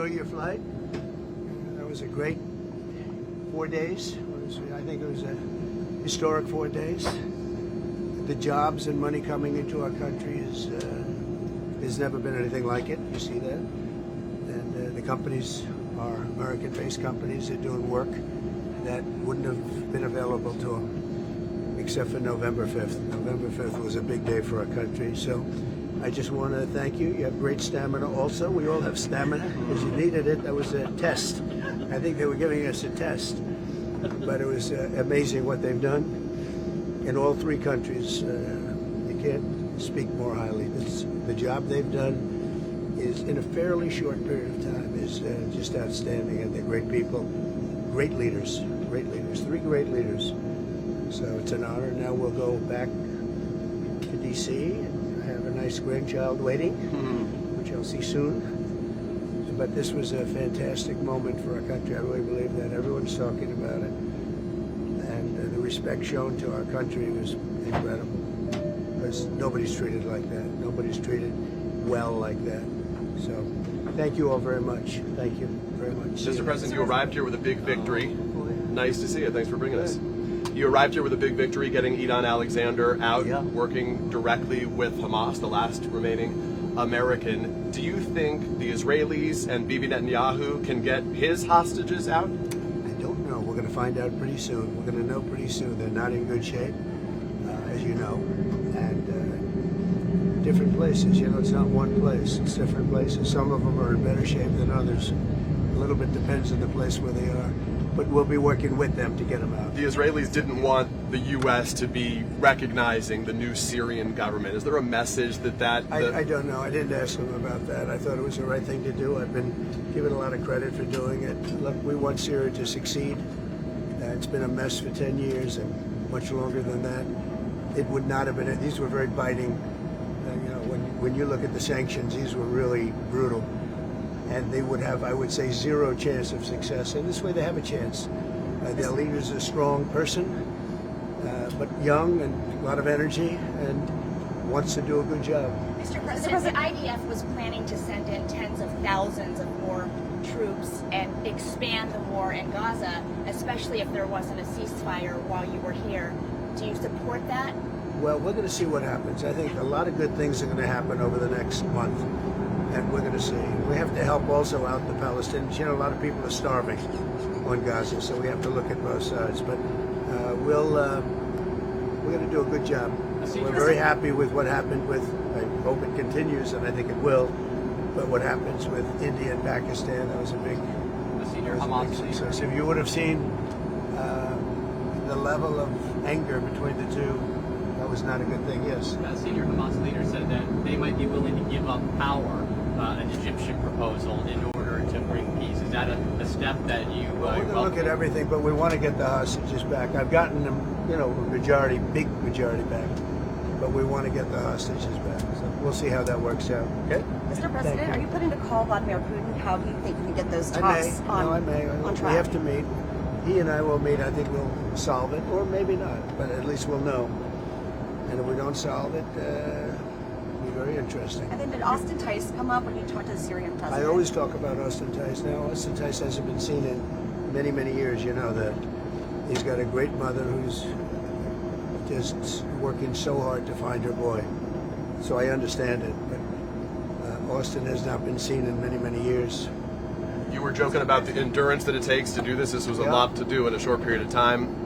enjoy your flight? That was a great 4 days. I think it was a historic 4 days. The jobs and money coming into our country is there's never been anything like it. You see that, and the companies are American-based companies. They're doing work that wouldn't have been available to them, except for November 5th. November 5th was a big day for our country. So I just want to thank you. You have great stamina also. We all have stamina because you needed it. That was a test. I think they were giving us a test, but it was amazing what they've done in all three countries. You can't speak more highly. The job they've done is, in a fairly short period of time, is just outstanding, and they're great people, great leaders, three great leaders. So it's an honor. Now we'll go back to D.C. and I have a nice grandchild waiting, which I'll see soon. But this was a fantastic moment for our country. I really believe that. Everyone's talking about it. And the respect shown to our country was incredible. Because nobody's treated like that. Nobody's treated well like that. So thank you all very much. Thank you very much. Mr. President, you arrived here with a big victory. Nice to see you. Thanks for bringing us. You arrived here with a big victory, getting Idan Alexander out, working directly with Hamas, the last remaining American. Do you think the Israelis and Bibi Netanyahu can get his hostages out? I don't know. We're going to find out pretty soon. We're going to know pretty soon. They're not in good shape, as you know, and different places. You know, it's not one place. It's different places. Some of them are in better shape than others. A little bit depends on the place where they are. But we'll be working with them to get them out. The Israelis didn't want the U.S. to be recognizing the new Syrian government. Is there a message that... I don't know. I didn't ask them about that. I thought it was the right thing to do. I've been given a lot of credit for doing it. Look, we want Syria to succeed. It's been a mess for 10 years and much longer than that. It would not have been... These were very biting. You know, when you look at the sanctions, these were really brutal. And they would have, I would say, zero chance of success. And this way they have a chance. Their leader's a strong person, but young and a lot of energy and wants to do a good job. Mr. President, the IDF was planning to send in tens of thousands of more troops and expand the war in Gaza, especially if there wasn't a ceasefire while you were here. Do you support that? Well, we're going to see what happens. I think a lot of good things are going to happen over the next month. And we're going to see. We have to help also out the Palestinians. You know, a lot of people are starving on Gaza, so we have to look at both sides. But we're going to do a good job. We're very happy with what happened with, I hope it continues, and I think it will, but what happens with India and Pakistan, that was a big success. If you would have seen the level of anger between the two, that was not a good thing, yes. A senior Hamas leader said that they might be willing to give up power, an Egyptian proposal, in order to bring peace. Is that a step that you Well, we're going to look at everything, but we want to get the hostages back. I've gotten them, you know, big majority back, but we want to get the hostages back. So we'll see how that works out, okay? Mr. President, are you planning to call Vladimir Putin? How do you think you can get those talks on track? We have to meet. He and I will meet. I think we'll solve it, or maybe not, but at least we'll know. And if we don't solve it, it'll be very interesting. And then did Austin Tice come up when you talked to the Syrian president? I always talk about Austin Tice. Now, Austin Tice hasn't been seen in many, many years. You know that. He's got a great mother who's just working so hard to find her boy. So I understand it. But Austin has not been seen in many, many years. You were joking about the endurance that it takes to do this. This was a lot to do in a short period of time.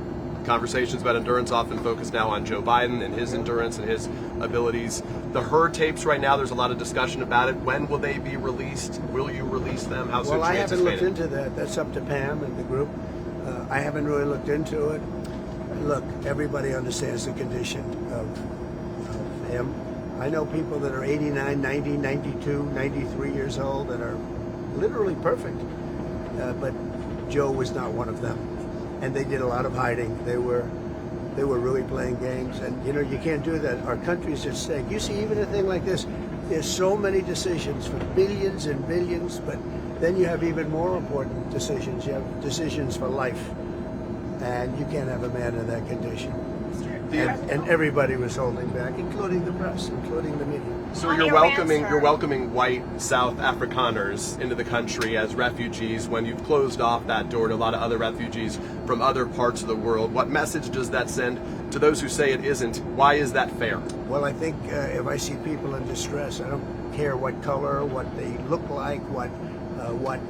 Conversations about endurance often focus now on Joe Biden and his endurance and his abilities. The Her tapes right now, there's a lot of discussion about it. When will they be released? Will you release them? How soon? Well, I haven't looked into that. That's up to Pam and the group. I haven't really looked into it. Look, everybody understands the condition of him. I know people that are 89, 90, 92, 93 years old that are literally perfect. But Joe was not one of them. And they did a lot of hiding. They were really playing games, and you know you can't do that. Our country's at stake. You see, even a thing like this, there's so many decisions for billions and billions, but then you have even more important decisions. You have decisions for life, and you can't have a man in that condition. and everybody was holding back, including the press, including the media. So On you're your welcoming answer. you're welcoming white South Afrikaners into the country as refugees when you've closed off that door to a lot of other refugees from other parts of the world. What message does that send to those who say it isn't? Why is that fair? Well, I think if I see people in distress, I don't care what color, what they look like, what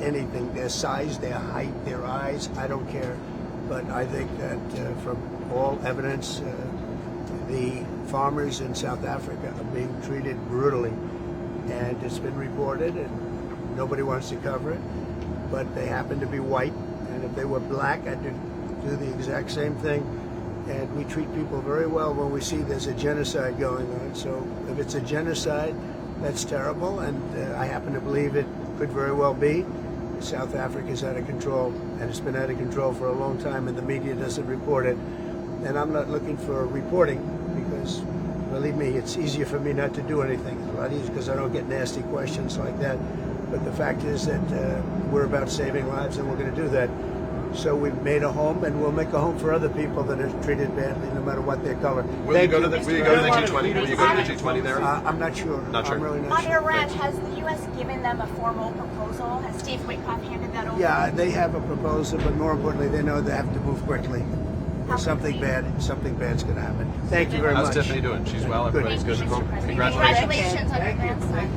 anything, their size, their height, their eyes, I don't care. But I think that from all evidence, the farmers in South Africa are being treated brutally. And it's been reported, and nobody wants to cover it. But they happen to be white, and if they were black, I'd do the exact same thing. And we treat people very well when we see there's a genocide going on. So if it's a genocide, that's terrible, and I happen to believe it could very well be. South Africa's out of control, and it's been out of control for a long time, and the media doesn't report it. And I'm not looking for reporting because, believe me, it's easier for me not to do anything. It's a lot easier because I don't get nasty questions like that. But the fact is that we're about saving lives, and we're going to do that. So we've made a home, and we'll make a home for other people that are treated badly, no matter what their color. Will you go to the G20? Will you go to the G20 there? I'm not sure. Not sure. I'm really not On sure. Iran, has the U.S. given them a formal proposal? Has Steve Witkoff handed that over? Yeah, they have a proposal, but more importantly, they know they have to move quickly. How Something quickly? bad's going to happen. Thank you very How's much. Tiffany doing? She's well. Good. Everybody's good. Thank you, Mr. President. Congratulations. Congratulations on your grandson.